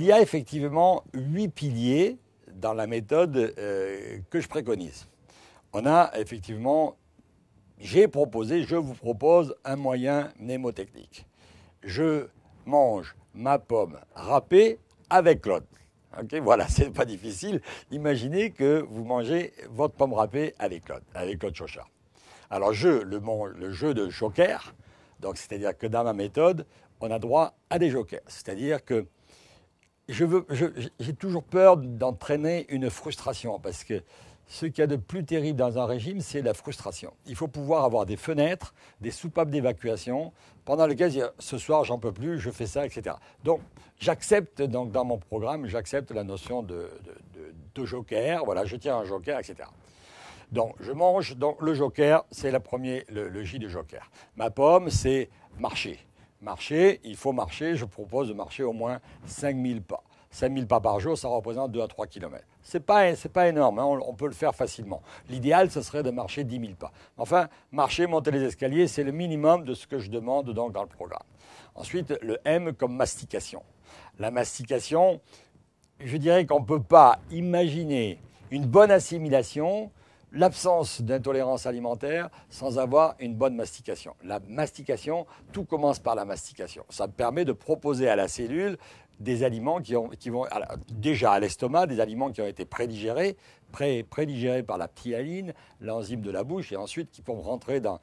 y a effectivement 8 piliers dans la méthode que je préconise. On a effectivement, je vous propose un moyen mnémotechnique. Je mange ma pomme râpée avec Claude. Okay, voilà, c'est pas difficile. Imaginez que vous mangez votre pomme râpée avec Claude Chauchard. Alors, le jeu de joker, donc c'est-à-dire que dans ma méthode, on a droit à des jokers. C'est-à-dire que j'ai toujours peur d'entraîner une frustration parce que ce qu'il y a de plus terrible dans un régime, c'est la frustration. Il faut pouvoir avoir des fenêtres, des soupapes d'évacuation pendant lesquelles dire ce soir j'en peux plus, je fais ça, etc. Donc j'accepte donc dans mon programme, j'accepte la notion de joker. Voilà, je tiens un joker, etc. Donc je mange. Donc le joker, c'est le J de joker. Ma pomme, c'est marcher. Marcher, il faut marcher. Je propose de marcher au moins 5000 pas. 5000 pas par jour, ça représente 2 à 3 km. C'est pas énorme, hein, on peut le faire facilement. L'idéal, ce serait de marcher 10 000 pas. Enfin, marcher, monter les escaliers, c'est le minimum de ce que je demande donc dans le programme. Ensuite, le M comme mastication. La mastication, je dirais qu'on ne peut pas imaginer une bonne assimilation, l'absence d'intolérance alimentaire sans avoir une bonne mastication. La mastication, tout commence par la mastication. Ça permet de proposer à la cellule des aliments qui vont déjà à l'estomac, des aliments qui ont été prédigérés par la ptyaline, l'enzyme de la bouche, et ensuite qui vont rentrer dans.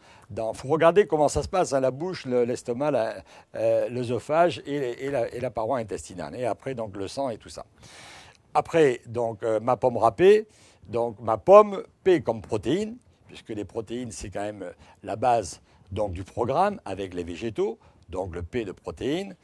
Faut regarder comment ça se passe, hein, la bouche, l'estomac, l'œsophage et la paroi intestinale. Et après, donc, le sang et tout ça. Après, donc, ma pomme râpée. Donc, ma pomme, P comme protéines, puisque les protéines, c'est quand même la base donc, du programme avec les végétaux. Donc, le P de protéines.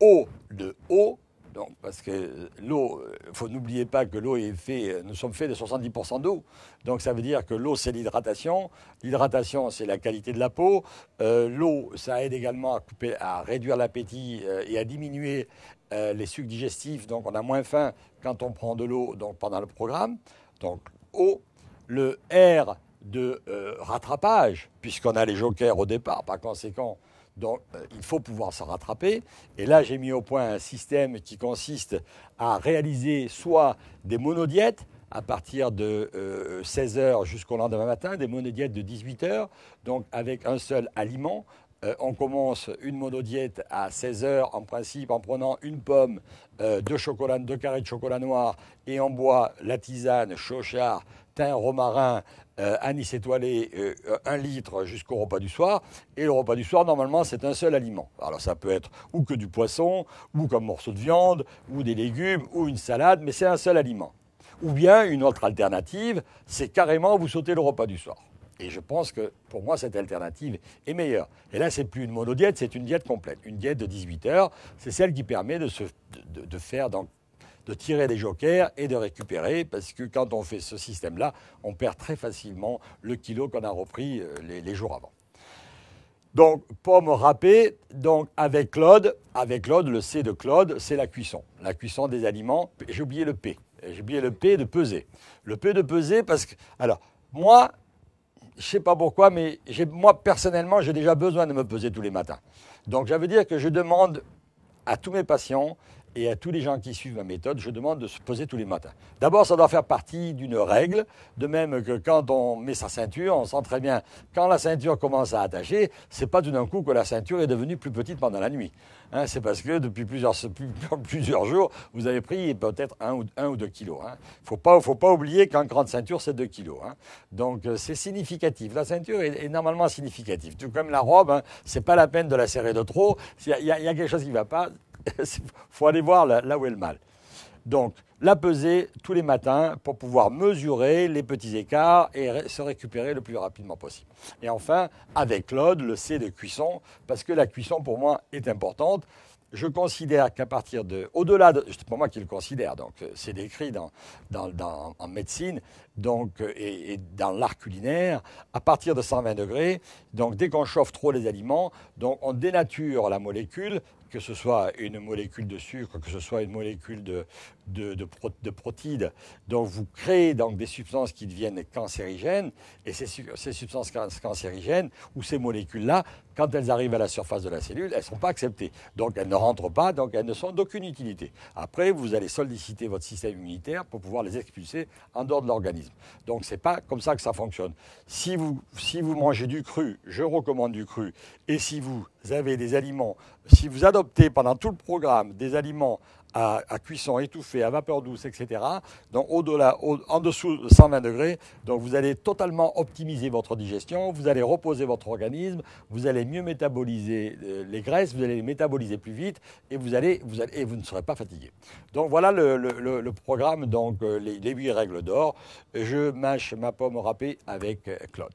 O de eau, donc, parce que l'eau, n'oubliez pas que l'eau nous sommes faits de 70% d'eau. Donc ça veut dire que l'eau, c'est l'hydratation. L'hydratation, c'est la qualité de la peau. L'eau, ça aide également à réduire l'appétit et à diminuer les sucs digestifs. Donc on a moins faim quand on prend de l'eau pendant le programme. Donc eau. Le R de rattrapage, puisqu'on a les jokers au départ, par conséquent. Donc, il faut pouvoir s'en rattraper. Et là, j'ai mis au point un système qui consiste à réaliser soit des monodiètes à partir de 16 heures jusqu'au lendemain matin, des monodiètes de 18 heures, donc avec un seul aliment. On commence une monodiète à 16 heures, en principe, en prenant une pomme, 2 carrés de chocolat noir, et on boit la tisane, Chauchard, thym, romarin, anis étoilé, 1 litre jusqu'au repas du soir. Et le repas du soir, normalement, c'est un seul aliment. Alors ça peut être ou que du poisson, ou comme morceau de viande, ou des légumes, ou une salade, mais c'est un seul aliment. Ou bien, une autre alternative, c'est carrément vous sautez le repas du soir. Et je pense que, pour moi, cette alternative est meilleure. Et là, c'est plus une monodiète, c'est une diète complète. Une diète de 18 heures, c'est celle qui permet de faire donc, de tirer des jokers et de récupérer, parce que quand on fait ce système-là, on perd très facilement le kilo qu'on a repris les jours avant. Donc, pomme râpée, donc avec Claude, le C de Claude, c'est la cuisson. La cuisson des aliments. J'ai oublié le P. J'ai oublié le P de peser. Le P de peser parce que, alors, moi, je ne sais pas pourquoi, mais moi, personnellement, j'ai déjà besoin de me peser tous les matins. Donc, ça veut dire que je demande à tous mes patients et à tous les gens qui suivent ma méthode, je demande de se peser tous les matins. D'abord, ça doit faire partie d'une règle, de même que quand on met sa ceinture, on sent très bien, quand la ceinture commence à attacher, c'est pas tout d'un coup que la ceinture est devenue plus petite pendant la nuit. Hein, c'est parce que depuis plusieurs jours, vous avez pris peut-être 1 ou 2 kilos. Hein. Faut pas oublier qu'en grande ceinture, c'est 2 kilos. Hein. Donc, c'est significatif. La ceinture est normalement significative. Tout comme la robe, hein, c'est pas la peine de la serrer de trop. Il y a quelque chose qui ne va pas. Il faut aller voir là où est le mal. Donc, la peser tous les matins pour pouvoir mesurer les petits écarts et se récupérer le plus rapidement possible. Et enfin, avec Claude, le C de cuisson, parce que la cuisson, pour moi, est importante. Je considère qu'à partir de... Au-delà de... C'est pas moi qui le considère, donc c'est décrit en médecine donc, et dans l'art culinaire, à partir de 120 degrés, donc dès qu'on chauffe trop les aliments, donc on dénature la molécule que ce soit une molécule de sucre, que ce soit une molécule de protides. Donc vous créez donc des substances qui deviennent cancérigènes, et ces substances cancérigènes ou ces molécules-là, quand elles arrivent à la surface de la cellule, elles ne sont pas acceptées. Donc elles ne rentrent pas, donc elles ne sont d'aucune utilité. Après, vous allez solliciter votre système immunitaire pour pouvoir les expulser en dehors de l'organisme. Donc ce n'est pas comme ça que ça fonctionne. Si vous mangez du cru, je recommande du cru, et si vous avez des aliments, si vous adoptez pendant tout le programme des aliments à cuisson étouffée, à vapeur douce, etc., donc en dessous de 120 degrés, donc vous allez totalement optimiser votre digestion, vous allez reposer votre organisme, vous allez mieux métaboliser les graisses, vous allez les métaboliser plus vite, et vous ne serez pas fatigué. Donc voilà le programme, donc les 8 règles d'or. Je mâche ma pomme râpée avec Claude.